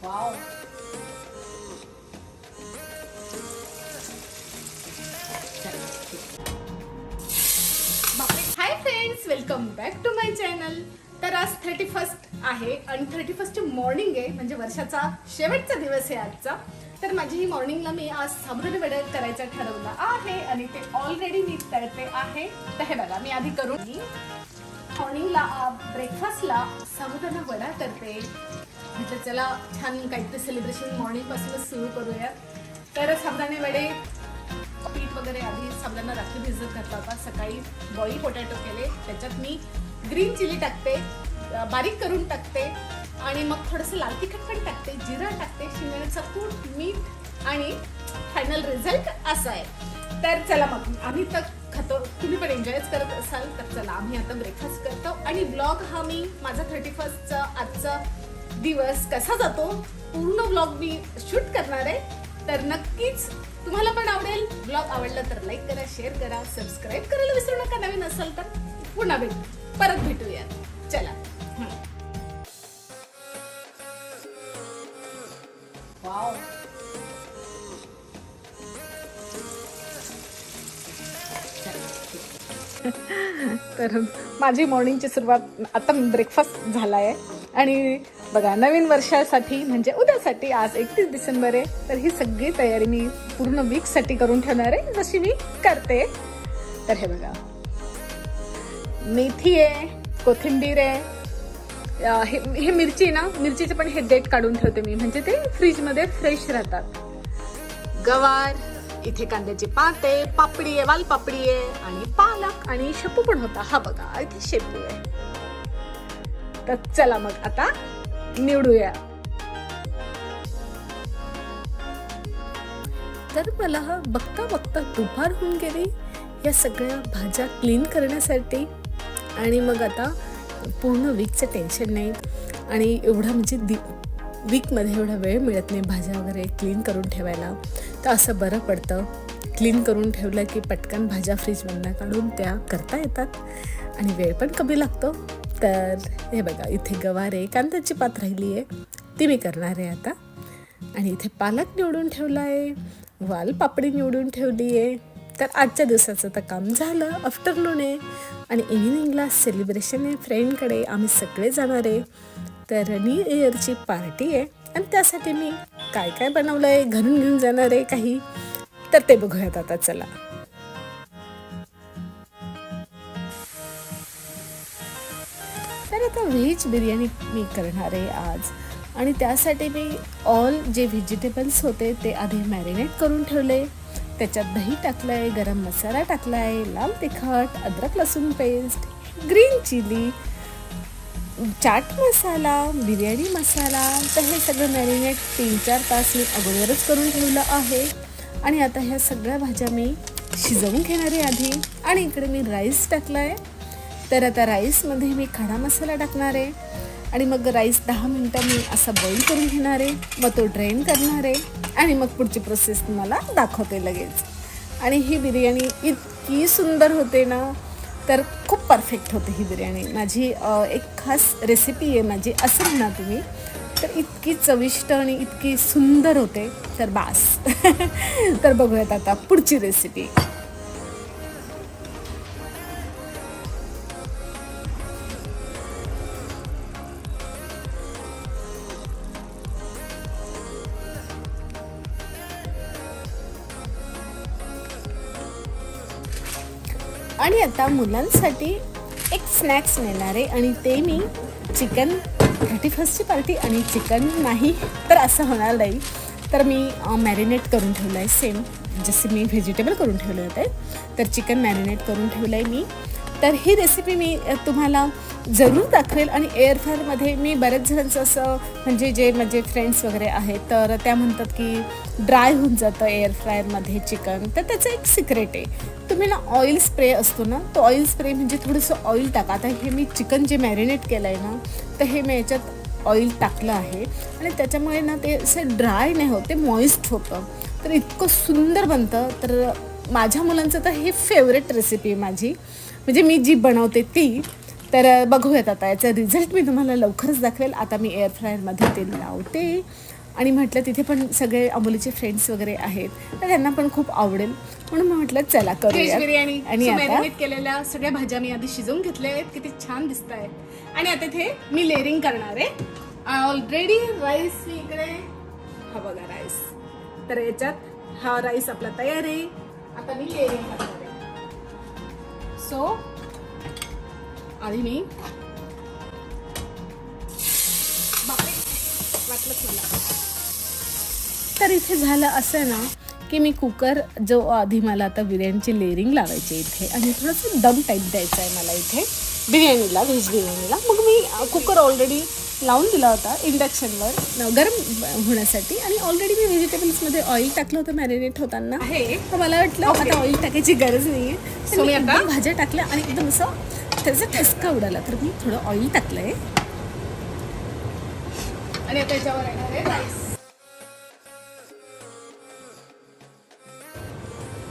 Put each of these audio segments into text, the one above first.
Wow. Hi friends, welcome back to my channel. तर आज 31st आहे आणि 31st मॉर्निंग आहे, म्हणजे वर्षाचा शेवटचा दिवस आहे आजचा. तर माझी ही मॉर्निंगला मी आज साबुदाणे वडे करायचं ठरवलं आहे आणि ते ऑलरेडी मी तळते आहे. तर हे बघा, मी आधी करून मॉर्निंगला ब्रेकफास्टला साबुदाणा वडा करते. म्हटलं चला छान काहीतरी सेलिब्रेशन मॉर्निंग पासूनच सुरू करूया. तर साबुदाणे वडे पीठ वगैरे आधी साबुदाणा रात्री भिजत घातला होता. सकाळी बॉईल पोटॅटो केले, त्याच्यात मी ग्रीन चिली टाकते, बारीक करून टाकते आणि मग थोडंसं लाल तिखट पण टाकते, जिरा टाकते, शेंगदाण्याचा कूट, मीठ आणि फायनल रिझल्ट असा आहे. तर चला मग आम्ही तर खातो, तुम्ही पण एन्जॉयच करत असाल. तर चला आम्ही आता ब्रेकफास्ट करतो आणि ब्लॉग हा मी माझा 31st आजचा दिवस कसा जातो पूर्ण ब्लॉग मी शूट करणार आहे. तर नक्कीच तुम्हाला पण आवडेल. ब्लॉग आवडला तर लाईक करा, शेअर करा, सबस्क्राईब करायला विसरू नका. नवीन असाल तर पुन्हा परत भेटूया. चला. वाव. तर माझी मॉर्निंगची सुरुवात आता ब्रेकफास्ट झाला आहे आणि बघा नवीन वर्षासाठी म्हणजे उद्यासाठी आज 31 डिसेंबर आहे. तर ही सगळी तयारी मी पूर्ण वीकसाठी करून ठेवणार आहे, जशी मी करते. तर हे बघा, मेथी आहे, कोथिंबीर आहे, हे मिरची ना, मिरचीचे पण हे देठ काढून ठेवते मी, म्हणजे ते फ्रीजमध्ये फ्रेश राहतात. गवार, इथे कांद्याची पात आहे, पापडी आहे, वालपापडी आहे आणि पालक आणि शेपू पण होता. हा बघा, इथे शेपू आहे. तर चला मग आता निवडूया. तर मला बघता बघता दुपार होऊन गेली या सगळ्या भाज्या क्लीन करण्यासाठी. आणि मग आता पूर्ण वीकचं टेन्शन नाही आणि एवढा म्हणजे वीकमध्ये एवढा वेळ मिळत नाही भाज्या वगैरे क्लीन करून ठेवायला. तर असं बरं पडतं, क्लीन करून ठेवलं की पटकन भाज्या फ्रीजमधनं काढून त्या करता येतात आणि वेळ पण कमी लागतो. तर हे बघा, इथे गवार आहे, कांद्याची पात राहिली आहे, ती मी करणार आहे आता. आणि इथे पालक निवडून ठेवला आहे, वालपापडी निवडून ठेवली आहे. तर आजच्या दिवसाचं तर काम झालं. आफ्टरनून आहे आणि इव्हिनिंगला सेलिब्रेशन आहे फ्रेंडकडे, आम्ही सगळे जाणार आहे. तर न्यू इयरची पार्टी आहे आणि त्यासाठी मी काय काय बनवलं आहे, घरून घेऊन जाणार आहे काही, तर ते बघूयात आता. चला. तर आता व्हेज बिर्याणी मी करणार आहे आज आणि त्यासाठी मी ऑल जे व्हेजिटेबल्स होते ते आधी मॅरिनेट करून ठेवले. त्याच्यात दही टाकलं आहे, गरम मसाला टाकला आहे, लाल तिखट, अद्रक लसूण paste, green chilli, chaat masala, biryani मसाला. तर हे सगळं मॅरिनेट 3-4 तास मी अगोदरच करून ठेवलं आहे. आणि आता ह्या सगळ्या भाज्या मी शिजवून घेणार आहे आधी. आणि इकडे मी राईस टाकला आहे. तर आता राईसमध्ये मी खडा मसाला टाकणार आहे आणि मग राईस 10 मिनटं मी असं बॉईल करून घेणार आहे, मग तो ड्रेन करणार आहे आणि मग पुढची प्रोसेस तुम्हाला दाखवते लगेच. आणि ही बिर्याणी इतकी सुंदर होते ना, तर खूप परफेक्ट होते ही बिर्याणी. माझी एक खास रेसिपी आहे माझी, असं म्हणा तुम्ही. तर इतकी चविष्ट आणि इतकी सुंदर होते, तर बास. तर बघूयात आता पुढची रेसिपी. आणि आता मुलांसाठी एक स्नॅक्स नेणार आहे आणि ते मी चिकन, 31st पार्टी आणि चिकन नाही तर असं होणार नाही. तर मी मॅरिनेट करून ठेवलं आहे, सेम जसे मी व्हेजिटेबल करून ठेवले होते. तर चिकन मॅरिनेट करून ठेवलं आहे मी. तर ही रेसिपी मी तुम्हाला जरूर दाखवेल. आणि एअर फ्रायरमध्ये मी बऱ्याच जणांचं असं, म्हणजे जे माझे फ्रेंड्स वगैरे आहेत तर त्या म्हणतात की ड्राय होऊन जातं एअर फ्रायरमध्ये चिकन. तर त्याचं एक सिक्रेट आहे, तुम्ही ना ऑइल स्प्रे असतो ना, तो ऑइल स्प्रे म्हणजे थोडंसं ऑइल टाका. आता हे मी चिकन जे मॅरिनेट केलं आहे ना, तर हे मी याच्यात ऑइल टाकलं आहे आणि त्याच्यामुळे ना ते असं ड्राय नाही होत, ते मॉइस्ट होतं. तर इतकं सुंदर बनतं. तर माझ्या मुलांचं तर हे फेवरेट रेसिपी आहे माझी, म्हणजे मी जी बनवते ती. तर बघूयात आता याचा रिझल्ट मी तुम्हाला लवकरच दाखवेल. आता मी एअर फ्रायरमध्ये ते लावते आणि म्हटलं तिथे पण सगळे अंबोलीचे फ्रेंड्स वगैरे आहेत, तर त्यांना पण खूप आवडेल, म्हणून म्हटलं चला करूया बिर्याणी. आणि मॅरिनेट केलेल्या सगळ्या भाज्या मी आधी शिजवून घेतल्या आहेत, किती छान दिसत आहेत. आणि आता इथे मी लेअरिंग करणार आहे. ऑलरेडी राईस इकडे, हा बघा राईस, तर याच्यात हा राईस आपला तयार आहे. आता मी लेअरिंग करणार आहे. सो आधी मी वाटलंच मला. तर इथे झालं असं ना की मी कुकर जो आधी मला आता बिर्याणीची लेअरिंग लावायची इथे, आणि थोडंसं दम टाईप द्यायचं आहे मला इथे बिर्याणीला, व्हेज बिर्याणीला. मग मी कुकर ऑलरेडी लावून दिला होता इंडक्शनवर गरम होण्यासाठी, आणि ऑलरेडी मी व्हेजिटेबल्समध्ये ऑइल टाकलं होतं मॅरिनेट होताना. तर मला वाटलं आता ऑइल टाकायची गरज नाही आहे, तर मी आता भाज्या टाकल्या आणि एकदम असं त्याचा ठसका उडाला, तर मी थोडं ऑइल टाकलं आहे. आणि आता याच्यावर येणार आहे राईस.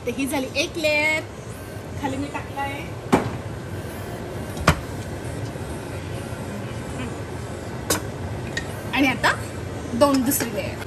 तर ही झाली एक लेअर, खाली मी टाकला आहे. आणि आता दुसरी लेअर.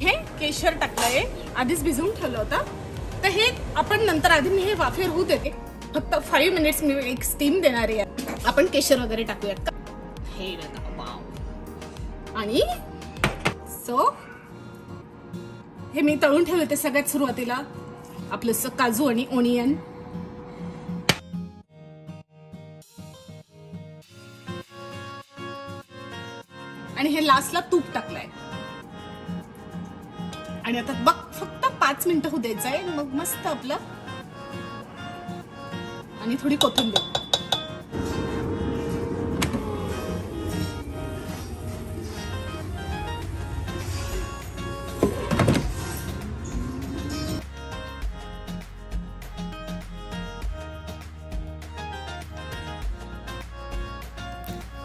हे केशर टाकलंय, आधीच भिजवून ठेवलं होतं. तर हे आपण नंतर, आधी मी हे वाफेवर होऊ देते, फक्त 5 मिनिट्स मी एक स्टीम देणार आहे. आपण केशर वगैरे टाकूयात का, हे वाव. आणि सो हे मी तळून ठेवलं ते सगळ्यात सुरुवातीला आपलं काजू आणि ओनियन. आणि हे लास्टला तूप टाकलंय. आणि आता बघ फक्त 5 मिनिटं होऊ द्यायचं आहे, मग मस्त आपलं. आणि थोडी कोथिंबीर.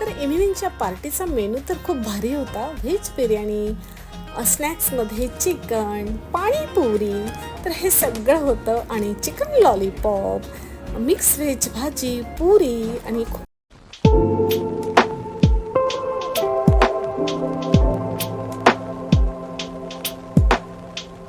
तर इव्हिनिंगच्या पार्टीचा मेनू तर खूप भारी होता. व्हेज बिर्याणी, स्नॅक्समध्ये चिकन, पाणीपुरी, तर हे सगळं होतं. आणि चिकन लॉलीपॉप, मिक्स व्हेज भाजी, पुरी, आणि खूप